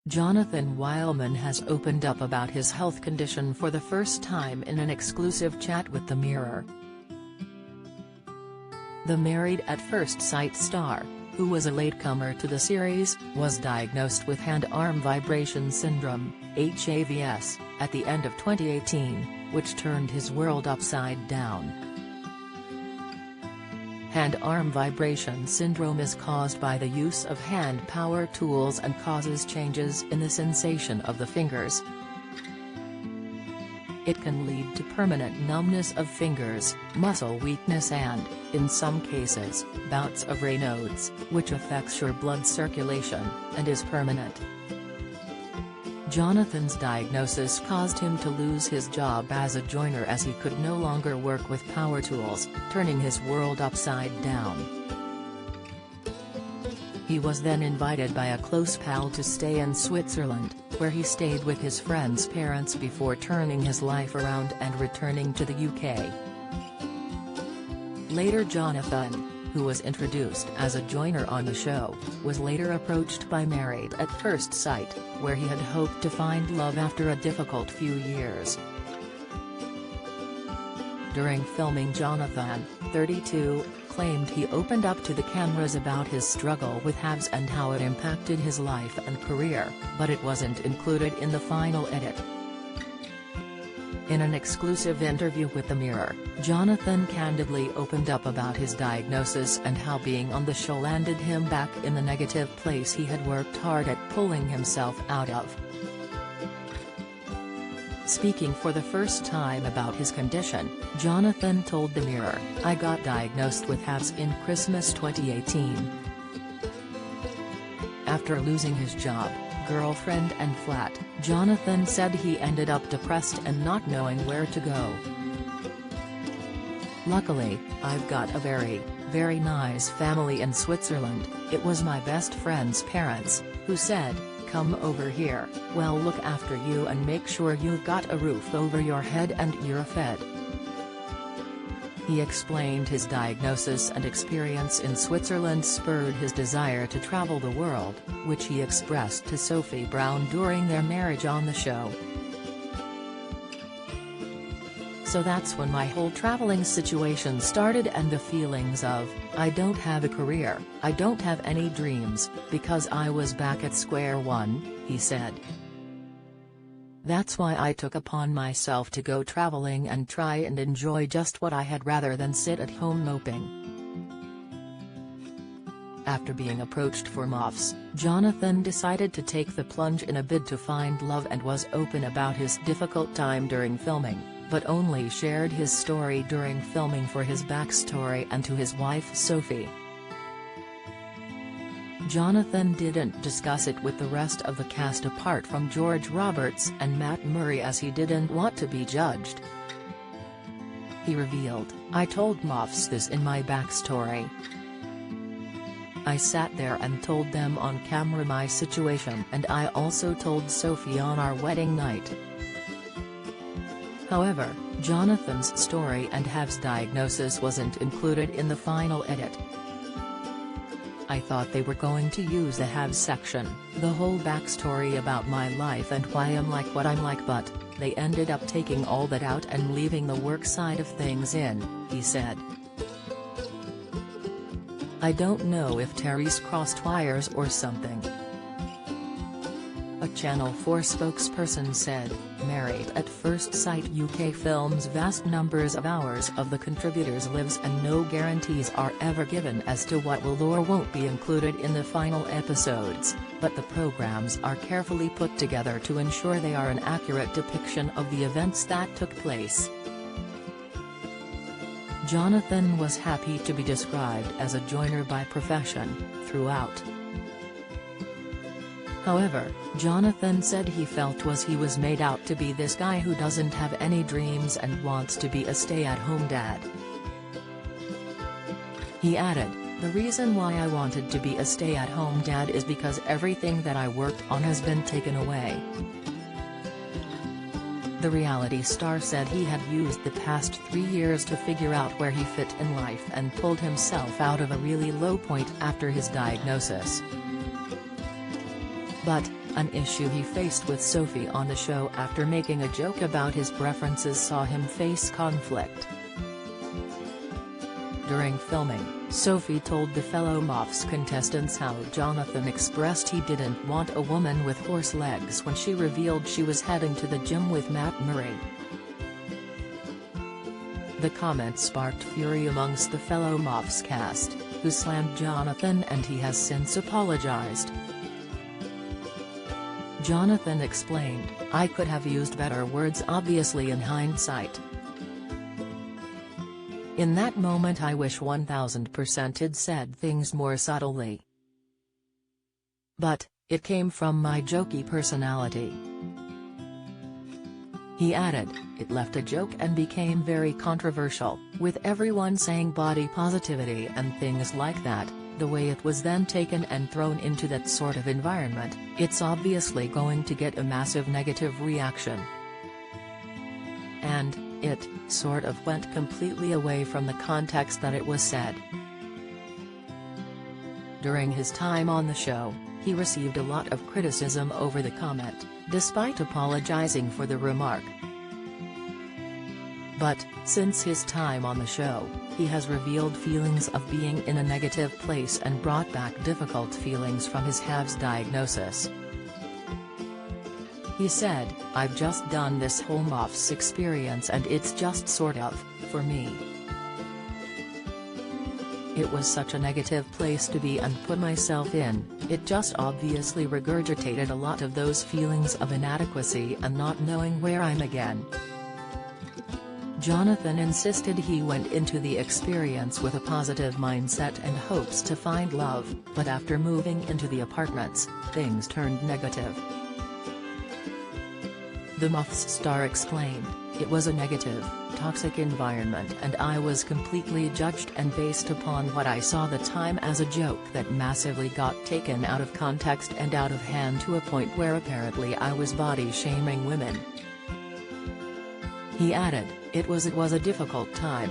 Johnathan Wileman has opened up about his health condition for the first time in an exclusive chat with The Mirror. The Married at First Sight star, who was a latecomer to the series, was diagnosed with hand-arm vibration syndrome, HAVS, at the end of 2018, which turned his world upside down. Hand-arm vibration syndrome is caused by the use of hand power tools and causes changes in the sensation of the fingers. It can lead to permanent numbness of fingers, muscle weakness and, in some cases, bouts of Raynaud's, which affects your blood circulation, and is permanent. Johnathan's diagnosis caused him to lose his job as a joiner as he could no longer work with power tools, turning his world upside down. He was then invited by a close pal to stay in Switzerland, where he stayed with his friend's parents before turning his life around and returning to the UK. Later Johnathan, who was introduced as a joiner on the show, was later approached by Married at First Sight, where he had hoped to find love after a difficult few years. During filming, Johnathan, 32, claimed he opened up to the cameras about his struggle with HAVS and how it impacted his life and career, but it wasn't included in the final edit. In an exclusive interview with The Mirror, Johnathan candidly opened up about his diagnosis and how being on the show landed him back in the negative place he had worked hard at pulling himself out of. Speaking for the first time about his condition, Johnathan told The Mirror, "I got diagnosed with HAVS in Christmas 2018. After losing his job, girlfriend and flat, Johnathan said he ended up depressed and not knowing where to go. Luckily, I've got a very nice family in Switzerland. It was my best friend's parents, who said, 'Come over here, we'll look after you and make sure you've got a roof over your head and you're fed.'" He explained his diagnosis and experience in Switzerland spurred his desire to travel the world, which he expressed to Sophie Brown during their marriage on the show. "So that's when my whole traveling situation started and the feelings of, I don't have a career, I don't have any dreams, because I was back at square one," he said. "That's why I took upon myself to go traveling and try and enjoy just what I had rather than sit at home moping." After being approached for MAFS, Johnathan decided to take the plunge in a bid to find love and was open about his difficult time during filming, but only shared his story during filming for his backstory and to his wife Sophie. Johnathan didn't discuss it with the rest of the cast apart from George Roberts and Matt Murray as he didn't want to be judged. He revealed, "I told MAFS this in my backstory. I sat there and told them on camera my situation, and I also told Sophie on our wedding night." However, Johnathan's story and HAVS diagnosis wasn't included in the final edit. "I thought they were going to use the HAVS section, the whole backstory about my life and why I'm like what I'm like, but they ended up taking all that out and leaving the work side of things in," he said. "I don't know if Terry's crossed wires or something." A Channel 4 spokesperson said, "Married at First Sight UK films vast numbers of hours of the contributors' lives and no guarantees are ever given as to what will or won't be included in the final episodes, but the programs are carefully put together to ensure they are an accurate depiction of the events that took place." Johnathan was happy to be described as a joiner by profession, throughout. However, Johnathan said he felt he was made out to be this guy who doesn't have any dreams and wants to be a stay-at-home dad. He added, "The reason why I wanted to be a stay-at-home dad is because everything that I worked on has been taken away." The reality star said he had used the past 3 years to figure out where he fit in life and pulled himself out of a really low point after his diagnosis. But, An issue he faced with Sophie on the show after making a joke about his preferences saw him face conflict. During filming, Sophie told the fellow MAFS contestants how Johnathan expressed he didn't want a woman with horse legs when she revealed she was heading to the gym with Matt Murray. The comment sparked fury amongst the fellow MAFS cast, who slammed Johnathan, and he has since apologized. Johnathan explained, "I could have used better words obviously in hindsight. In that moment I wish 1000% I'd said things more subtly. But, it came from my jokey personality." He added, "It left a joke and became very controversial, with everyone saying body positivity and things like that. The way it was then taken and thrown into that sort of environment, it's obviously going to get a massive negative reaction. And, it, sort of went completely away from the context that it was said." During his time on the show, he received a lot of criticism over the comment, despite apologizing for the remark. But, since his time on the show, he has revealed feelings of being in a negative place and brought back difficult feelings from his MAFS diagnosis. He said, "I've just done this whole MAFS experience and it's just sort of, for me. It was such a negative place to be and put myself in, it just obviously regurgitated a lot of those feelings of inadequacy and not knowing where I'm again." Johnathan insisted he went into the experience with a positive mindset and hopes to find love, but after moving into the apartments, things turned negative. The MAFS star explained, "It was a negative, toxic environment and I was completely judged and based upon what I saw the time as a joke that massively got taken out of context and out of hand to a point where apparently I was body shaming women." He added, It was a difficult time,